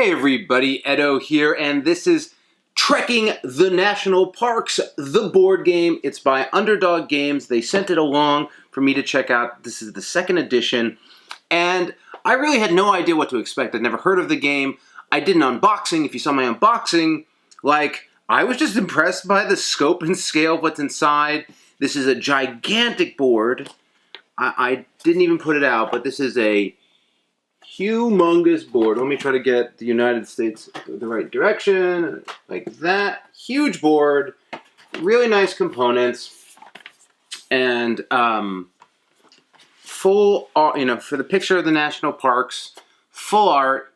Hey everybody, Edo here, and this is Trekking the National Parks, the board game. It's by Underdog Games. They sent it along for me to check out. This is the second edition, and I really had no idea what to expect. I'd never heard of the game. I did an unboxing. If you saw my unboxing, I was just impressed by the scope and scale of what's inside. This is a gigantic board. I didn't even put it out, but this is a humongous board. Let me try to get the United States the right direction, like that. Huge board, really nice components, and full art, for the picture of the national parks, full art,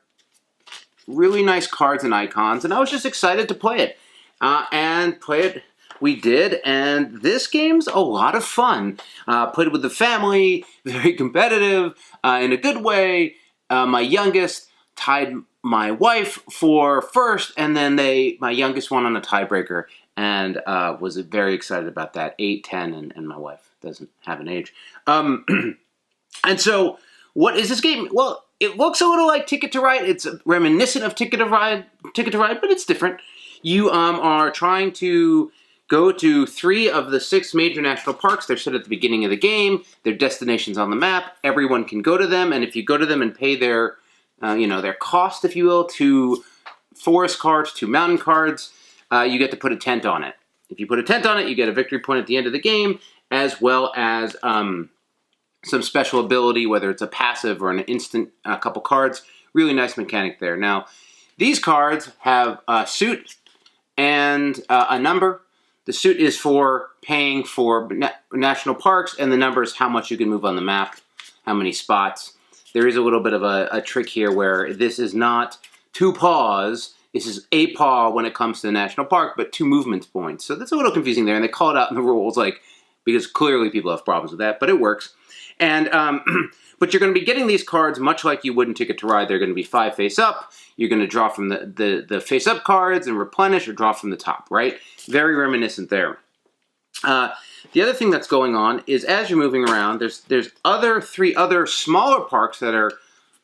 really nice cards and icons, and I was just excited to play it. And play it we did, and this game's a lot of fun. Played it with the family, very competitive, in a good way. My youngest tied my wife for first, and then my youngest won on a tiebreaker, and was very excited about that. 8, 10, and my wife doesn't have an age. And so, what is this game? Well, it looks a little like Ticket to Ride. It's reminiscent of Ticket to Ride, but it's different. You are trying to go to 3 of the 6 major national parks. They're set at the beginning of the game. They're destinations on the map. Everyone can go to them, and if you go to them and pay their cost, if you will, to forest cards, to mountain cards, you get to put a tent on it. If you put a tent on it, you get a victory point at the end of the game, as well as some special ability, whether it's a passive or an instant couple cards. Really nice mechanic there. Now, these cards have a suit and a number. The suit is for paying for national parks, and the number is how much you can move on the map, how many spots. There is a little bit of a trick here where this is not 2 paws. This is a paw when it comes to the national park, but 2 movement points. So that's a little confusing there, and they call it out in the rules, because clearly people have problems with that, but it works. And but you're going to be getting these cards much like you would in Ticket to Ride. They're going to be 5 face up. You're going to draw from the face up cards and replenish, or draw from the top, right? Very reminiscent there. The other thing that's going on is as you're moving around, there's 3 other smaller parks that are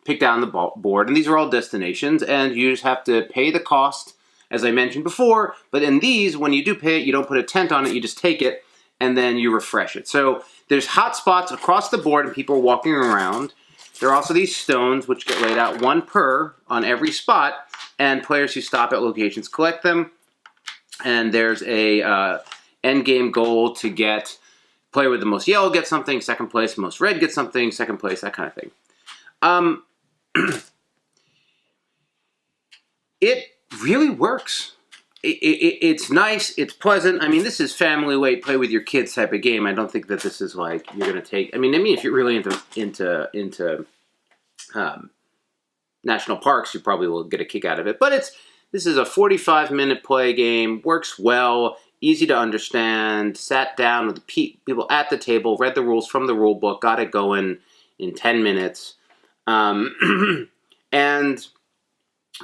picked out on the board, and these are all destinations, and you just have to pay the cost, as I mentioned before. But in these, when you do pay it, you don't put a tent on it, you just take it, and then you refresh it. So there's hot spots across the board, and people are walking around. There are also these stones, which get laid out 1 per on every spot, and players who stop at locations collect them. And there's a end game goal to get player with the most yellow gets something, second place, most red gets something, second place, that kind of thing. It really works. It's nice, it's pleasant. I mean, this is family weight, play with your kids type of game. I don't think that this is like you're going to take. I mean, if you're really into national parks, you probably will get a kick out of it. But this is a 45-minute play game, works well, easy to understand. Sat down with the people at the table, read the rules from the rule book, got it going in 10 minutes, and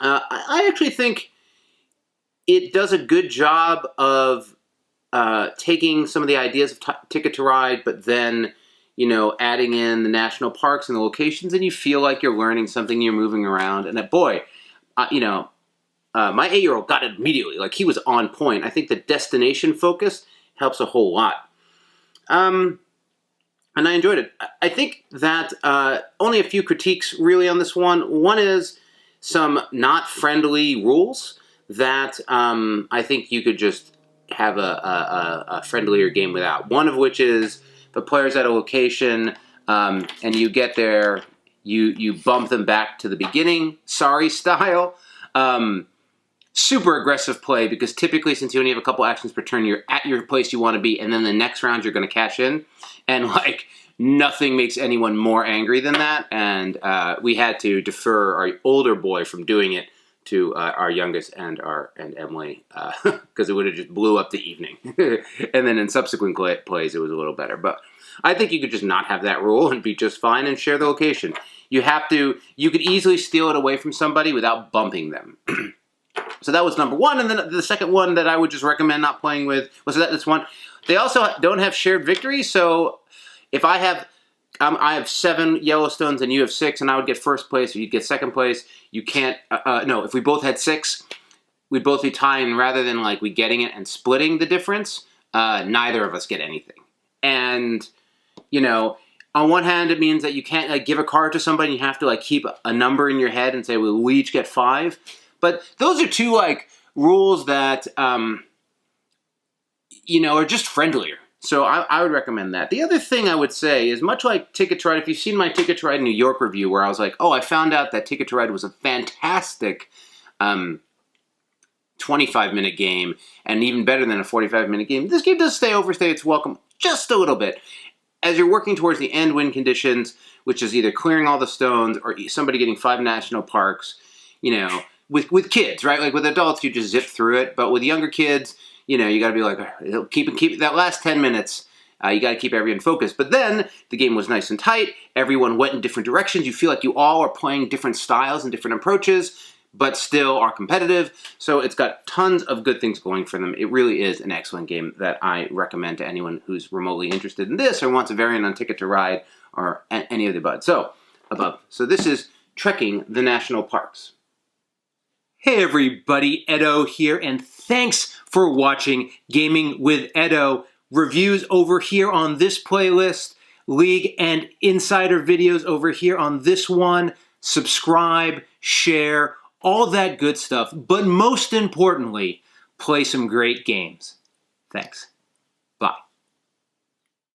I actually think it does a good job of taking some of the ideas of Ticket to Ride, but then, adding in the national parks and the locations, and you feel like you're learning something, you're moving around. And boy, my 8-year-old got it immediately. He was on point. I think the destination focus helps a whole lot. And I enjoyed it. I think that only a few critiques really on this one. One is some not friendly rules that I think you could just have a friendlier game without. One of which is the player's at a location and you get there, you bump them back to the beginning, sorry style. Super aggressive play, because typically, since you only have a couple actions per turn, you're at your place you want to be, and then the next round you're going to cash in. And nothing makes anyone more angry than that. And we had to defer our older boy from doing it to our youngest and Emily, because it would have just blew up the evening. And then in subsequent plays, it was a little better. But I think you could just not have that rule and be just fine and share the location. You could easily steal it away from somebody without bumping them. So that was number 1. And then the second one that I would just recommend not playing with was this one. They also don't have shared victory. So if I have I have 7 Yellowstones and you have 6, and I would get first place, or you'd get second place. You can't, no, if we both had 6, we'd both be tying, rather than like we getting it and splitting the difference, neither of us get anything. And, you know, on one hand, it means that you can't like give a card to somebody, and you have to like keep a number in your head and say, well, we each get 5. But those are 2 like rules that, you know, are just friendlier. So I would recommend that. The other thing I would say is, much like Ticket to Ride, if you've seen my Ticket to Ride New York review, where I was like, oh, I found out that Ticket to Ride was a fantastic 25-minute game, and even better than a 45-minute game. This game does overstay its welcome just a little bit. As you're working towards the end win conditions, which is either clearing all the stones or somebody getting 5 national parks, you know, with kids, right? Like with adults, you just zip through it, but with younger kids, you know, you got to be like, keep that last 10 minutes. You got to keep everyone focused. But then the game was nice and tight. Everyone went in different directions. You feel like you all are playing different styles and different approaches, but still are competitive. So it's got tons of good things going for them. It really is an excellent game that I recommend to anyone who's remotely interested in this or wants a variant on Ticket to Ride or any of the above. So this is Trekking the National Parks. Hey everybody, Edo here, and thanks for watching Gaming with Edo. Reviews over here on this playlist, League and Insider videos over here on this one. Subscribe, share, all that good stuff. But most importantly, play some great games. Thanks.